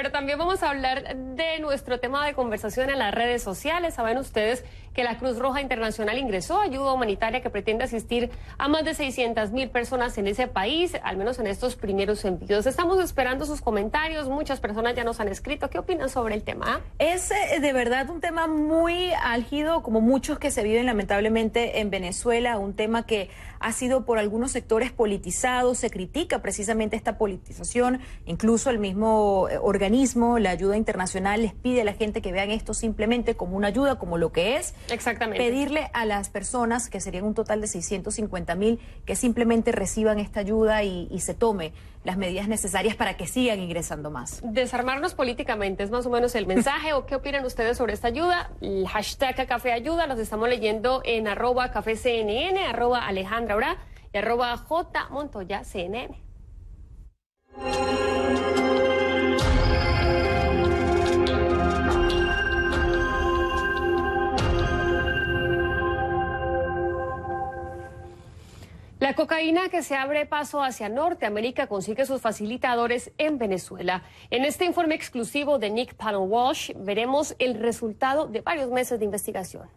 Pero también vamos a hablar de nuestro tema de conversación en las redes sociales. Saben ustedes que la Cruz Roja Internacional ingresó ayuda humanitaria que pretende asistir a más de 600.000 personas en ese país, al menos en estos primeros envíos. Estamos esperando sus comentarios, muchas personas ya nos han escrito. ¿Qué opinan sobre el tema? Es de verdad un tema muy álgido, como muchos que se viven lamentablemente en Venezuela, un tema que ha sido por algunos sectores politizado, se critica precisamente esta politización, incluso el mismo organismo, la ayuda internacional, les pide a la gente que vean esto simplemente como una ayuda, como lo que es. Exactamente. Pedirle a las personas, que serían un total de 650.000, que simplemente reciban esta ayuda y se tome las medidas necesarias para que sigan ingresando más. Desarmarnos políticamente es más o menos el mensaje. ¿O qué opinan ustedes sobre esta ayuda? El hashtag Café Ayuda los estamos leyendo en @CaféCNN, @Alejandra Ora y @JMontoyaCNN. La cocaína que se abre paso hacia Norteamérica consigue sus facilitadores en Venezuela. En este informe exclusivo de Nick Palin-Walsh veremos el resultado de varios meses de investigación.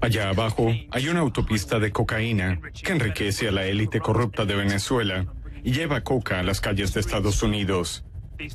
Allá abajo hay una autopista de cocaína que enriquece a la élite corrupta de Venezuela y lleva coca a las calles de Estados Unidos.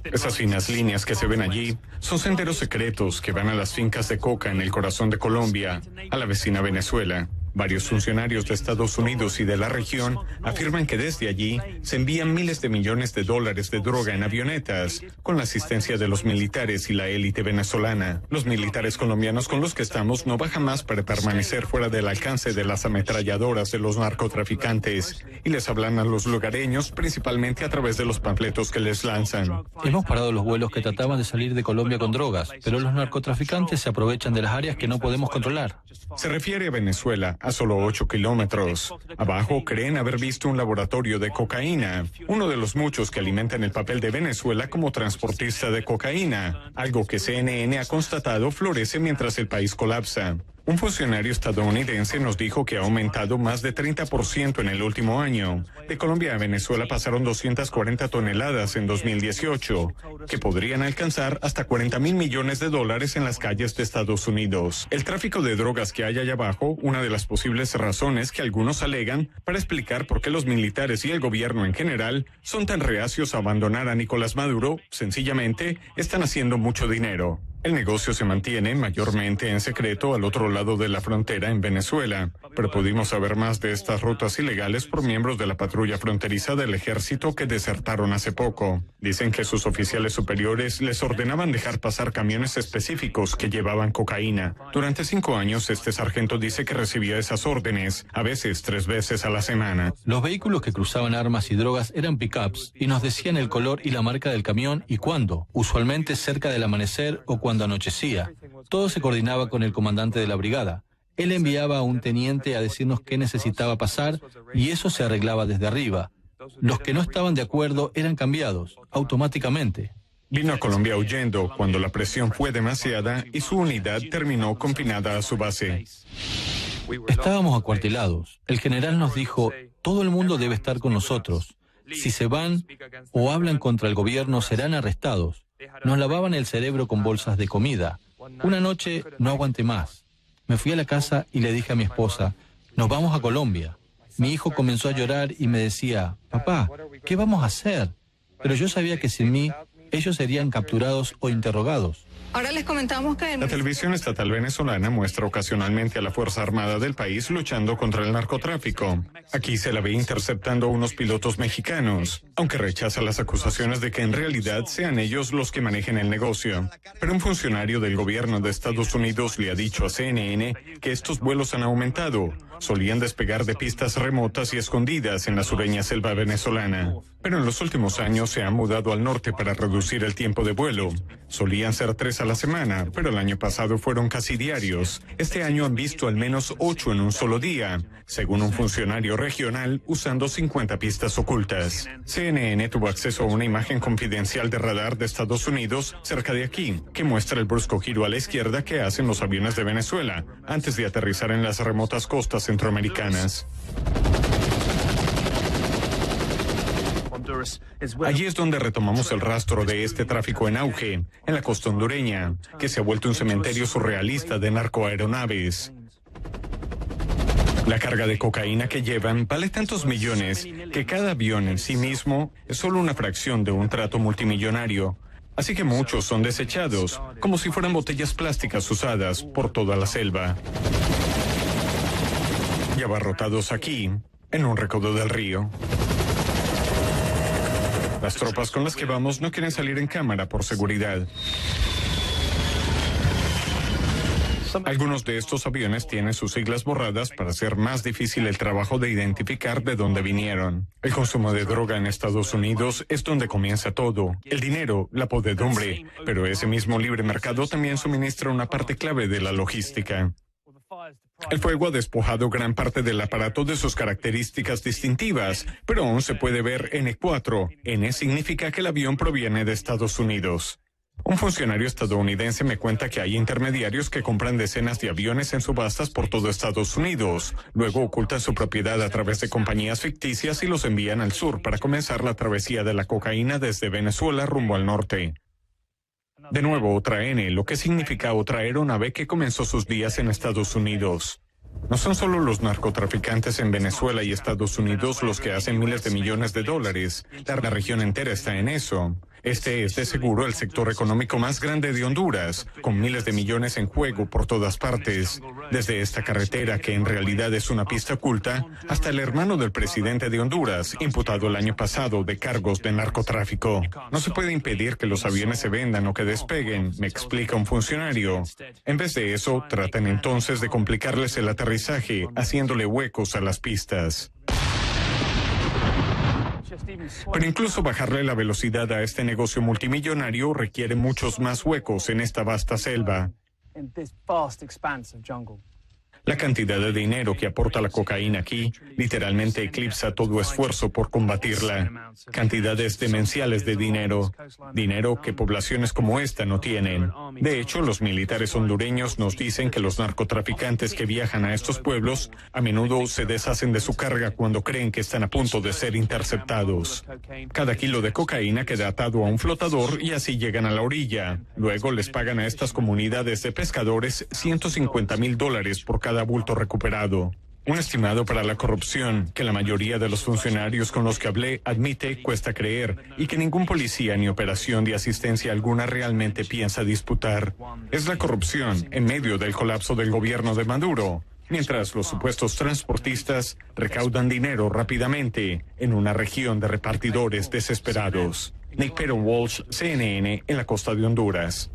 Esas finas líneas que se ven allí son senderos secretos que van a las fincas de coca en el corazón de Colombia, a la vecina Venezuela. Varios funcionarios de Estados Unidos y de la región afirman que desde allí se envían miles de millones de dólares de droga en avionetas, con la asistencia de los militares y la élite venezolana. Los militares colombianos con los que estamos no bajan más para permanecer fuera del alcance de las ametralladoras de los narcotraficantes y les hablan a los lugareños principalmente a través de los panfletos que les lanzan. Hemos parado los vuelos que trataban de salir de Colombia con drogas, pero los narcotraficantes se aprovechan de las áreas que no podemos controlar. Se refiere a Venezuela, a solo 8 kilómetros. Abajo creen haber visto un laboratorio de cocaína, uno de los muchos que alimentan el papel de Venezuela como transportista de cocaína, algo que CNN ha constatado florece mientras el país colapsa. Un funcionario estadounidense nos dijo que ha aumentado más de 30% en el último año. De Colombia a Venezuela pasaron 240 toneladas en 2018, que podrían alcanzar hasta 40.000 millones de dólares en las calles de Estados Unidos. El tráfico de drogas que hay allá abajo, una de las posibles razones que algunos alegan para explicar por qué los militares y el gobierno en general son tan reacios a abandonar a Nicolás Maduro, sencillamente están haciendo mucho dinero. El negocio se mantiene mayormente en secreto al otro lado de la frontera en Venezuela, pero pudimos saber más de estas rutas ilegales por miembros de la patrulla fronteriza del ejército que desertaron hace poco. Dicen que sus oficiales superiores les ordenaban dejar pasar camiones específicos que llevaban cocaína. Durante 5 años, este sargento dice que recibía esas órdenes, a veces 3 veces a la semana. Los vehículos que cruzaban armas y drogas eran pickups y nos decían el color y la marca del camión y cuándo, usualmente cerca del amanecer o cuando anochecía. Todo se coordinaba con el comandante de la brigada. Él enviaba a un teniente a decirnos qué necesitaba pasar y eso se arreglaba desde arriba. Los que no estaban de acuerdo eran cambiados, automáticamente. Vino a Colombia huyendo cuando la presión fue demasiada y su unidad terminó confinada a su base. Estábamos acuartelados. El general nos dijo, todo el mundo debe estar con nosotros. Si se van o hablan contra el gobierno serán arrestados. Nos lavaban el cerebro con bolsas de comida. Una noche no aguanté más. Me fui a la casa y le dije a mi esposa, nos vamos a Colombia. Mi hijo comenzó a llorar y me decía, papá, ¿qué vamos a hacer? Pero yo sabía que sin mí, ellos serían capturados o interrogados. Ahora les comentamos que... La televisión estatal venezolana muestra ocasionalmente a la Fuerza Armada del país luchando contra el narcotráfico. Aquí se la ve interceptando a unos pilotos mexicanos, aunque rechaza las acusaciones de que en realidad sean ellos los que manejen el negocio. Pero un funcionario del gobierno de Estados Unidos le ha dicho a CNN que estos vuelos han aumentado. Solían despegar de pistas remotas y escondidas en la sureña selva venezolana. Pero en los últimos años se han mudado al norte para reducir el tiempo de vuelo. Solían ser 3 a la semana, pero el año pasado fueron casi diarios. Este año han visto al menos 8 en un solo día, según un funcionario regional usando 50 pistas ocultas. CNN tuvo acceso a una imagen confidencial de radar de Estados Unidos cerca de aquí, que muestra el brusco giro a la izquierda que hacen los aviones de Venezuela antes de aterrizar en las remotas costas centroamericanas. Allí es donde retomamos el rastro de este tráfico en auge, en la costa hondureña, que se ha vuelto un cementerio surrealista de narcoaeronaves. La carga de cocaína que llevan vale tantos millones que cada avión en sí mismo es solo una fracción de un trato multimillonario. Así que muchos son desechados, como si fueran botellas plásticas usadas por toda la selva. Y abarrotados aquí, en un recodo del río. Las tropas con las que vamos no quieren salir en cámara por seguridad. Algunos de estos aviones tienen sus siglas borradas para hacer más difícil el trabajo de identificar de dónde vinieron. El consumo de droga en Estados Unidos es donde comienza todo. El dinero, la podredumbre, pero ese mismo libre mercado también suministra una parte clave de la logística. El fuego ha despojado gran parte del aparato de sus características distintivas, pero aún se puede ver N4. N significa que el avión proviene de Estados Unidos. Un funcionario estadounidense me cuenta que hay intermediarios que compran decenas de aviones en subastas por todo Estados Unidos. Luego ocultan su propiedad a través de compañías ficticias y los envían al sur para comenzar la travesía de la cocaína desde Venezuela rumbo al norte. De nuevo, otra N, lo que significa otra aeronave que comenzó sus días en Estados Unidos. No son solo los narcotraficantes en Venezuela y Estados Unidos los que hacen miles de millones de dólares. La región entera está en eso. Este es de seguro el sector económico más grande de Honduras, con miles de millones en juego por todas partes. Desde esta carretera, que en realidad es una pista oculta, hasta el hermano del presidente de Honduras, imputado el año pasado de cargos de narcotráfico. No se puede impedir que los aviones se vendan o que despeguen, me explica un funcionario. En vez de eso, tratan entonces de complicarles el aterrizaje, haciéndole huecos a las pistas. Pero incluso bajarle la velocidad a este negocio multimillonario requiere muchos más huecos en esta vasta selva. La cantidad de dinero que aporta la cocaína aquí literalmente eclipsa todo esfuerzo por combatirla. Cantidades demenciales de dinero. Dinero que poblaciones como esta no tienen. De hecho, los militares hondureños nos dicen que los narcotraficantes que viajan a estos pueblos a menudo se deshacen de su carga cuando creen que están a punto de ser interceptados. Cada kilo de cocaína queda atado a un flotador y así llegan a la orilla. Luego les pagan a estas comunidades de pescadores $150,000 por cada bulto recuperado. Un estimado para la corrupción que la mayoría de los funcionarios con los que hablé admite cuesta creer y que ningún policía ni operación de asistencia alguna realmente piensa disputar. Es la corrupción en medio del colapso del gobierno de Maduro, mientras los supuestos transportistas recaudan dinero rápidamente en una región de repartidores desesperados. Nick Patton Walsh, CNN, en la costa de Honduras.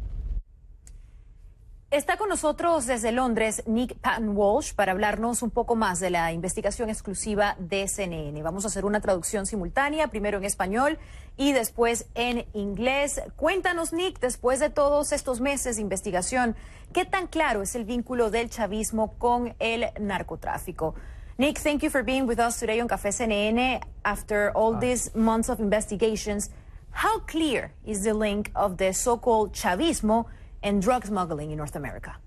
Está con nosotros desde Londres Nick Patton Walsh para hablarnos un poco más de la investigación exclusiva de CNN. Vamos a hacer una traducción simultánea, primero en español y después en inglés. Cuéntanos, Nick, después de todos estos meses de investigación, ¿qué tan claro es el vínculo del chavismo con el narcotráfico? Nick, thank you for being with us today on Café CNN. After all these months of investigations, how clear is the link of the so-called chavismo and drug smuggling in North America?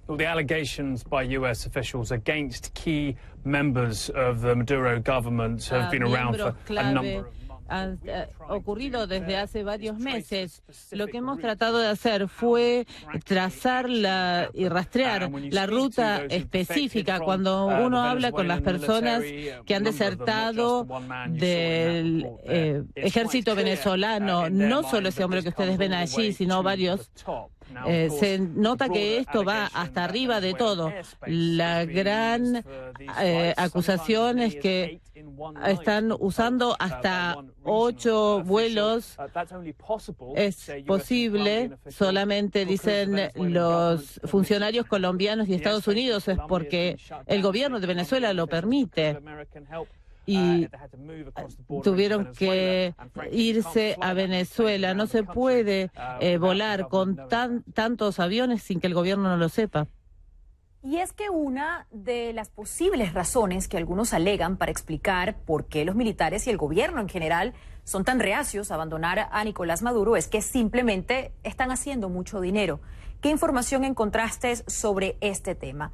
Well, the allegations by U.S. officials against key members of the Maduro government have been around for a number of months. Ha ocurrido desde hace varios meses. Lo que hemos tratado de hacer fue trazar y rastrear la ruta específica. Cuando uno habla con las personas que han desertado del ejército venezolano, no solo ese hombre que ustedes ven allí, sino varios, se nota que esto va hasta arriba de todo. La gran acusación es que están usando hasta 8 vuelos. Es posible, solamente dicen los funcionarios colombianos y Estados Unidos, es porque el gobierno de Venezuela lo permite. Y tuvieron que irse a Venezuela. No se puede volar con tantos aviones sin que el gobierno no lo sepa. Y es que una de las posibles razones que algunos alegan para explicar por qué los militares y el gobierno en general son tan reacios a abandonar a Nicolás Maduro es que simplemente están haciendo mucho dinero. ¿Qué información encontraste sobre este tema?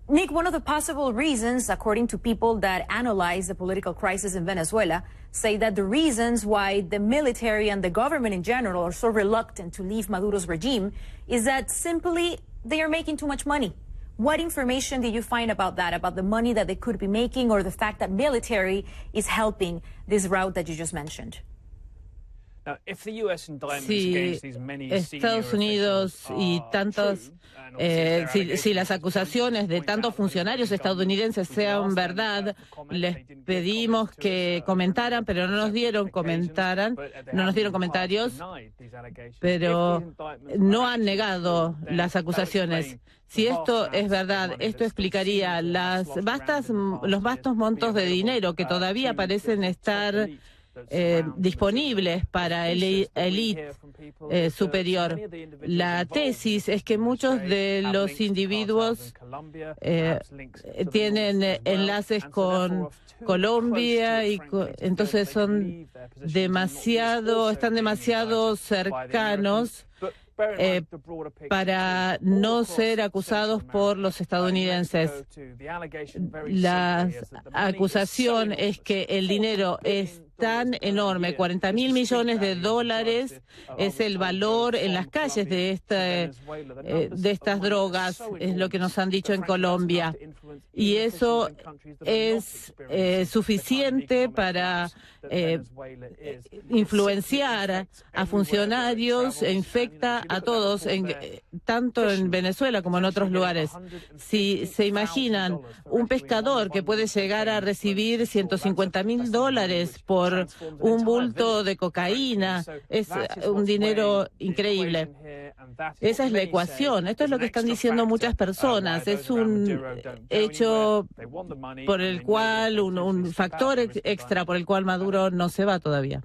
Nick, one of the possible reasons, according to people that analyze the political crisis in Venezuela, say that the reasons why the military and the government in general are so reluctant to leave Maduro's regime is that simply they are making too much money. What information did you find about that, about the money that they could be making, or the fact that military is helping this route that you just mentioned? Si Estados Unidos y tantos, si las acusaciones de tantos funcionarios estadounidenses sean verdad, les pedimos que comentaran, pero no nos dieron comentarios, pero no han negado las acusaciones. Si esto es verdad, esto explicaría los vastos montos de dinero que todavía parecen estar disponibles para el élite superior. La tesis es que muchos de los individuos tienen enlaces con Colombia y entonces están demasiado cercanos para no ser acusados por los estadounidenses. La acusación es que el dinero es tan enorme, 40.000 millones de dólares es el valor en las calles de estas drogas, es lo que nos han dicho en Colombia. Y eso es suficiente para influenciar a funcionarios e infecta a todos, tanto en Venezuela como en otros lugares. Si se imaginan un pescador que puede llegar a recibir $150.000 por un bulto de cocaína, es un dinero increíble. Esa es la ecuación. Esto es lo que están diciendo muchas personas. Es un hecho por el cual, un factor extra por el cual Maduro no se va todavía.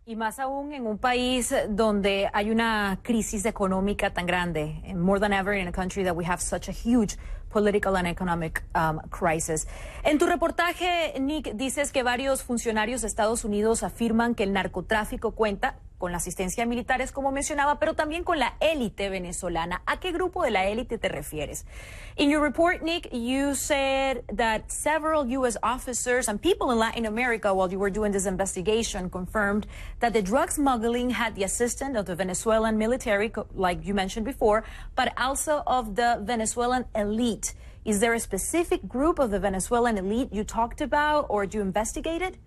Y más aún en un país donde hay una crisis económica tan grande, more than ever in a country that we have such a huge political and economic crisis. En tu reportaje, Nick, dices que varios funcionarios de Estados Unidos afirman que el narcotráfico cuenta con la asistencia de militares, como mencionaba, pero también con la élite venezolana. ¿A qué grupo de la élite te refieres? In your report, Nick, you said that several U.S. officers and people in Latin America, while you were doing this investigation, confirmed that the drug smuggling had the assistance of the Venezuelan military, like you mentioned before, but also of the Venezuelan elite. Is there a specific group of the Venezuelan elite you talked about or you investigated?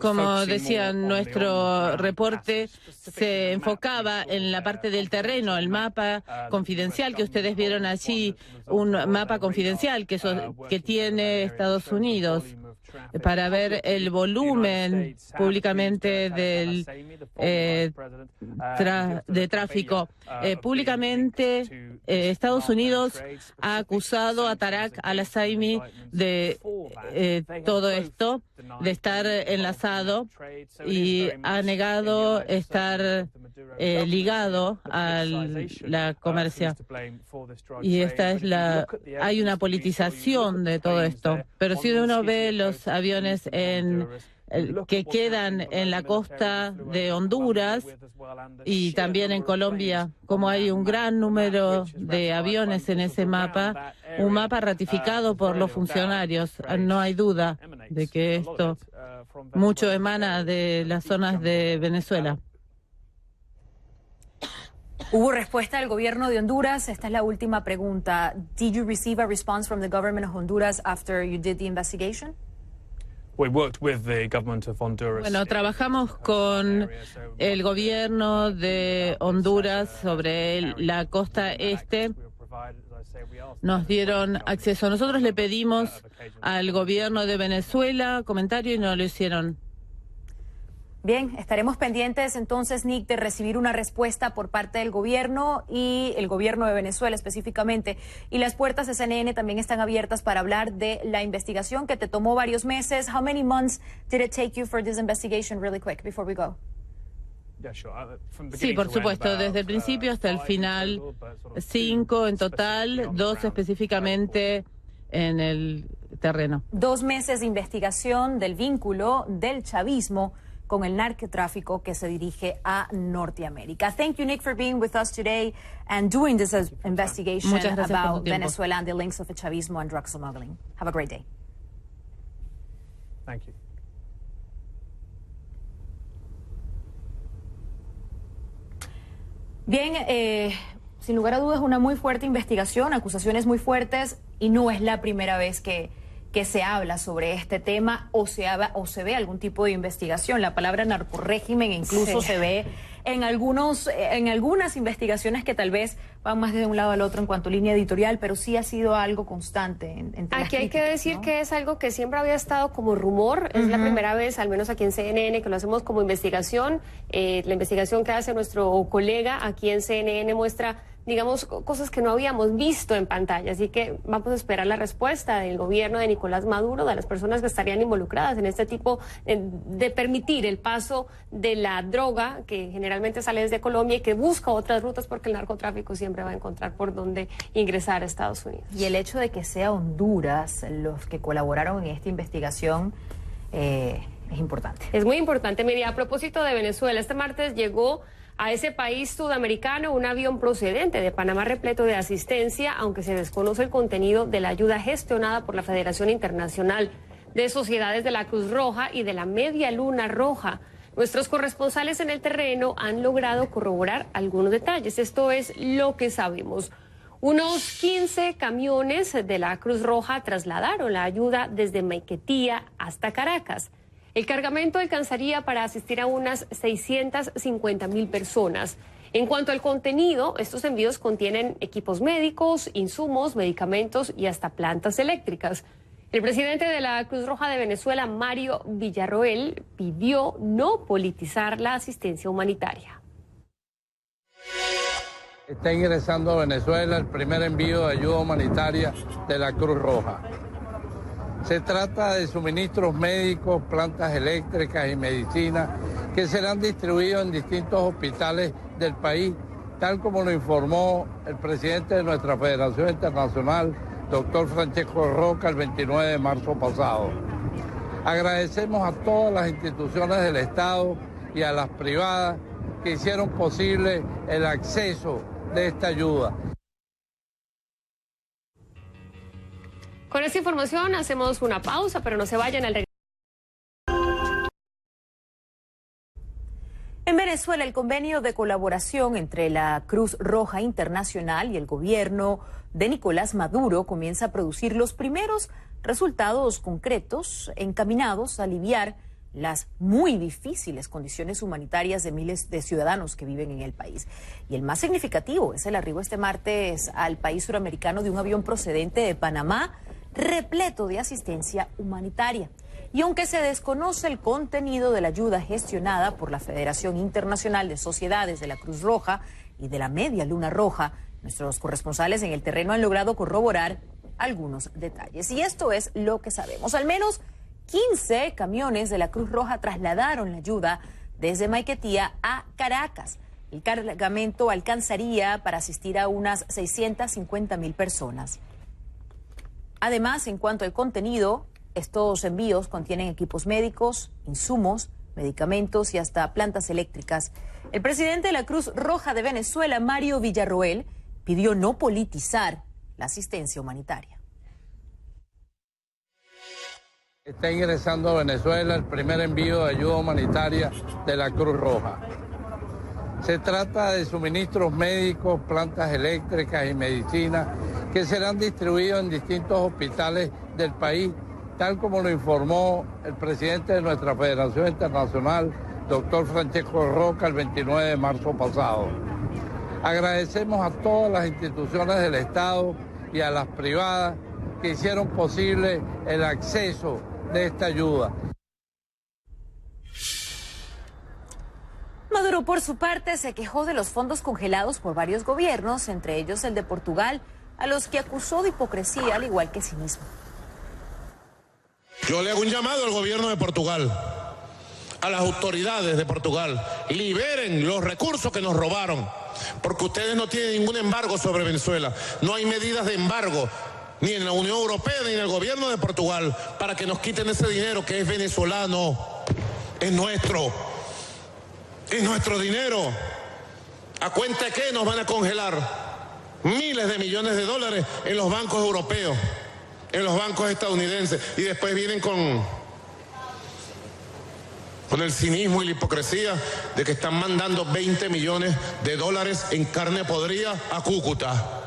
Como decía, nuestro reporte se enfocaba en la parte del terreno, el mapa confidencial que ustedes vieron allí, un mapa confidencial que tiene Estados Unidos para ver el volumen públicamente de tráfico. Públicamente, Estados Unidos ha acusado a Tareq al-Asaimi de todo esto, de estar enlazado, y ha negado estar ligado a la comercia. Y hay una politización de todo esto. Pero si uno ve los aviones que quedan en la costa de Honduras y también en Colombia, como hay un gran número de aviones en ese mapa, un mapa ratificado por los funcionarios, no hay duda de que esto mucho emana de las zonas de Venezuela. ¿Hubo respuesta del gobierno de Honduras? Esta es la última pregunta. Did you receive a response from the government of Honduras after you did the investigation? Bueno, trabajamos con el gobierno de Honduras sobre la costa este. Nos dieron acceso. Nosotros le pedimos al gobierno de Venezuela comentario y no lo hicieron. Bien, estaremos pendientes entonces, Nick, de recibir una respuesta por parte del gobierno y el gobierno de Venezuela específicamente. Y las puertas de CNN también están abiertas para hablar de la investigación que te tomó varios meses. How many months did it take you for this investigation, really quick, before we go? Sí, por supuesto, desde el principio hasta el final, 5 en total, 2 específicamente en el terreno. 2 meses de investigación del vínculo del chavismo con el narcotráfico que se dirige a Norteamérica. Thank you, Nick, for being with us today and doing this investigation about Venezuela and the links of the Chavismo and drug smuggling. Have a great day. Thank you. Bien, sin lugar a dudas, una muy fuerte investigación, acusaciones muy fuertes, y no es la primera vez que se habla sobre este tema o se ve algún tipo de investigación. La palabra narcorrégimen incluso se ve en algunas investigaciones que tal vez van más de un lado al otro en cuanto a línea editorial, pero sí ha sido algo constante. Entre aquí hay que decir, ¿no?, que es algo que siempre había estado como rumor. Es la primera vez, al menos aquí en CNN, que lo hacemos como investigación. La investigación que hace nuestro colega aquí en CNN muestra, digamos, cosas que no habíamos visto en pantalla. Así que vamos a esperar la respuesta del gobierno de Nicolás Maduro, de las personas que estarían involucradas en este tipo de permitir el paso de la droga que generalmente sale desde Colombia y que busca otras rutas, porque el narcotráfico siempre va a encontrar por dónde ingresar a Estados Unidos. Y el hecho de que sea Honduras los que colaboraron en esta investigación es importante. Es muy importante. Mira, a propósito de Venezuela, este martes llegó a ese país sudamericano un avión procedente de Panamá repleto de asistencia, aunque se desconoce el contenido de la ayuda gestionada por la Federación Internacional de Sociedades de la Cruz Roja y de la Media Luna Roja. Nuestros corresponsales en el terreno han logrado corroborar algunos detalles. Esto es lo que sabemos. Unos 15 camiones de la Cruz Roja trasladaron la ayuda desde Maiquetía hasta Caracas. El cargamento alcanzaría para asistir a unas 650,000 personas. En cuanto al contenido, estos envíos contienen equipos médicos, insumos, medicamentos y hasta plantas eléctricas. El presidente de la Cruz Roja de Venezuela, Mario Villarroel, pidió no politizar la asistencia humanitaria. Está ingresando a Venezuela el primer envío de ayuda humanitaria de la Cruz Roja. Se trata de suministros médicos, plantas eléctricas y medicinas que serán distribuidos en distintos hospitales del país, tal como lo informó el presidente de nuestra Federación Internacional, doctor Francesco Roca, el 29 de marzo pasado. Agradecemos a todas las instituciones del Estado y a las privadas que hicieron posible el acceso de esta ayuda. Con esta información hacemos una pausa, pero no se vayan al regreso. En Venezuela, el convenio de colaboración entre la Cruz Roja Internacional y el gobierno de Nicolás Maduro comienza a producir los primeros resultados concretos encaminados a aliviar las muy difíciles condiciones humanitarias de miles de ciudadanos que viven en el país. Y el más significativo es el arribo este martes al país suramericano de un avión procedente de Panamá repleto de asistencia humanitaria. Y aunque se desconoce el contenido de la ayuda gestionada por la Federación Internacional de Sociedades de la Cruz Roja y de la Media Luna Roja, nuestros corresponsales en el terreno han logrado corroborar algunos detalles. Y esto es lo que sabemos. Al menos 15 camiones de la Cruz Roja trasladaron la ayuda desde Maiquetía a Caracas. El cargamento alcanzaría para asistir a unas 650,000 personas. Además, en cuanto al contenido, estos envíos contienen equipos médicos, insumos, medicamentos y hasta plantas eléctricas. El presidente de la Cruz Roja de Venezuela, Mario Villarroel, pidió no politizar la asistencia humanitaria. Está ingresando a Venezuela el primer envío de ayuda humanitaria de la Cruz Roja. Se trata de suministros médicos, plantas eléctricas y medicinas que serán distribuidos en distintos hospitales del país, tal como lo informó el presidente de nuestra Federación Internacional, doctor Francesco Roca, el 29 de marzo pasado. Agradecemos a todas las instituciones del Estado y a las privadas que hicieron posible el acceso de esta ayuda. Maduro, por su parte, se quejó de los fondos congelados por varios gobiernos, entre ellos el de Portugal, a los que acusó de hipocresía, al igual que cinismo. Yo le hago un llamado al gobierno de Portugal, a las autoridades de Portugal: liberen los recursos que nos robaron, porque ustedes no tienen ningún embargo sobre Venezuela. No hay medidas de embargo, ni en la Unión Europea, ni en el gobierno de Portugal, para que nos quiten ese dinero que es venezolano. es nuestro dinero. ¿A cuenta de qué nos van a congelar miles de millones de dólares en los bancos europeos, en los bancos estadounidenses? Y después vienen con el cinismo y la hipocresía de que están mandando 20 millones de dólares en carne podrida a Cúcuta.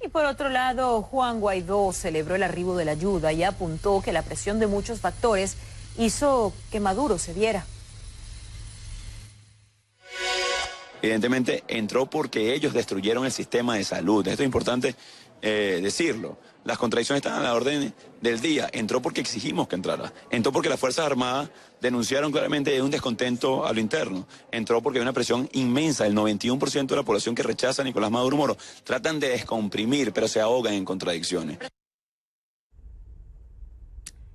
Y por otro lado, Juan Guaidó celebró el arribo de la ayuda y apuntó que la presión de muchos factores hizo que Maduro se viera. Evidentemente entró porque ellos destruyeron el sistema de salud. Esto es importante decirlo. Las contradicciones están a la orden del día. Entró porque exigimos que entrara. Entró porque las Fuerzas Armadas denunciaron claramente un descontento a lo interno. Entró porque hay una presión inmensa. El 91% de la población que rechaza a Nicolás Maduro Moro tratan de descomprimir, pero se ahogan en contradicciones.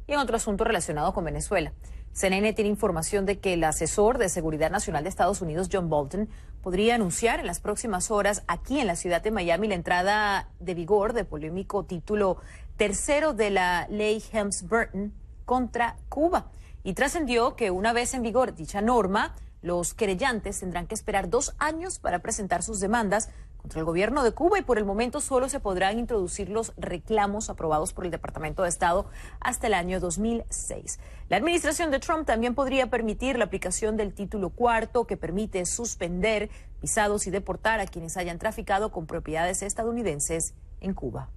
Y en otro asunto relacionado con Venezuela, CNN tiene información de que el asesor de Seguridad Nacional de Estados Unidos, John Bolton, podría anunciar en las próximas horas aquí en la ciudad de Miami la entrada de vigor del polémico título tercero de la ley Helms-Burton contra Cuba. Y trascendió que una vez en vigor dicha norma, los querellantes tendrán que esperar 2 años para presentar sus demandas contra el gobierno de Cuba y por el momento solo se podrán introducir los reclamos aprobados por el Departamento de Estado hasta el año 2006. La administración de Trump también podría permitir la aplicación del título cuarto que permite suspender visados y deportar a quienes hayan traficado con propiedades estadounidenses en Cuba.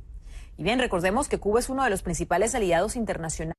Y bien, recordemos que Cuba es uno de los principales aliados internacionales